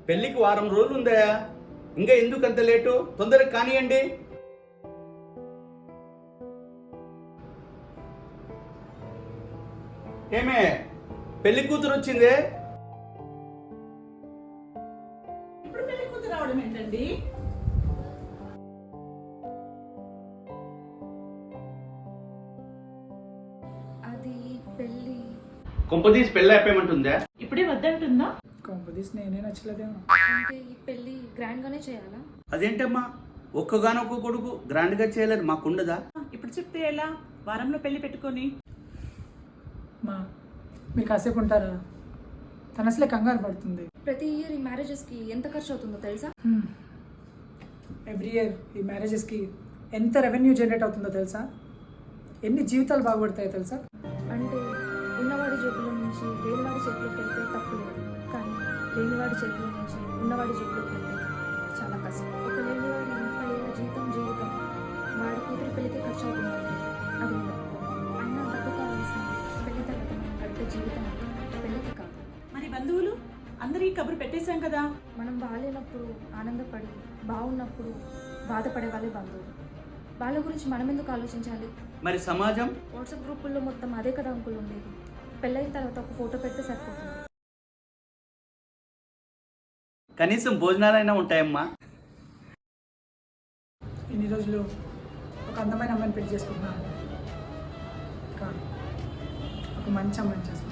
పెళ్లికి వారం రోజులు ఉందా? ఇంకా ఎందుకు అంత లేటు? తొందరగా కానియండి. ఏమే, పెళ్లి కూతురు వచ్చిందే? ఇప్పుడు పెళ్లి కూతురు రావడం ఏంటండి? అది పెళ్ళి. కొంపదీసి పెళ్ళి అయిపోయమంటుందా? ఇప్పుడే వద్దంటుందా? కొంపదీసి నేనే నచ్చలేదేమో. అంటే ఈ పెళ్ళి గ్రాండ్ గానే చేయాలా? అదేంటమ్మా, ఒక్కగానొక్క కొడుకు గ్రాండ్ గా చేయలేదు, మాకుండదా? ఇప్పుడు చెప్తే ఎలా? వారంలో పెళ్లి పెట్టుకొని మా మీరు కాసేపు ఉంటారా? తను అసలే కంగారు పడుతుంది. ప్రతి ఇయర్ ఈ మ్యారేజెస్ కి ఎంత ఖర్చు అవుతుందో తెలుసా? ఎవ్రీ ఇయర్ ఈ మ్యారేజెస్కి ఎంత రెవెన్యూ జనరేట్ అవుతుందో తెలుసా? ఎన్ని జీవితాలు బాగుపడతాయో తెలుసా? అంటే ఉన్నవాడి జేబులో నుంచి లేనివాడి చేతిలోకి వెళ్తే తప్పు లేదు, కానీ లేనివాడి చేతిలో నుంచి ఉన్నవాడి జేబులోకి వెళ్తే చాలా కష్టం. ఒక లేనివాడి 30 ఏళ్ళ జీవితం వాడి కూతురి పెళ్లికి ఖర్చు అవుతుందంటే అది ఉండదు. అయినా డబ్బు కావాల్సిన పెళ్లి తర్వాత మనం గడిపే జీవితం పెళ్లికి కాదు. మరి బంధువులు అందరికీ కబురు పెట్టేశాం కదా. మనం బాగాలేనప్పుడు ఆనందపడి, బాగున్నప్పుడు బాధపడే వాళ్ళే బంధువులు. వాళ్ళ గురించి మనం ఎందుకు ఆలోచించాలి? మరి సమాజం? వాట్సాప్ గ్రూపుల్లో మొత్తం అదే కదా అంకుల్ ఉండేది. పెళ్ళైన తర్వాత ఒక ఫోటో పెడితే సరిపోతుంది. కనీసం భోజనాలైనా ఉంటాయమ్మా. ఇన్ని రోజులు ఒక అందమైన అమ్మాయిని పెళ్లి చేసుకుంటున్నాను, కానీ ఒక మంచి అమ్మాయిని చేసుకుంటున్నాను.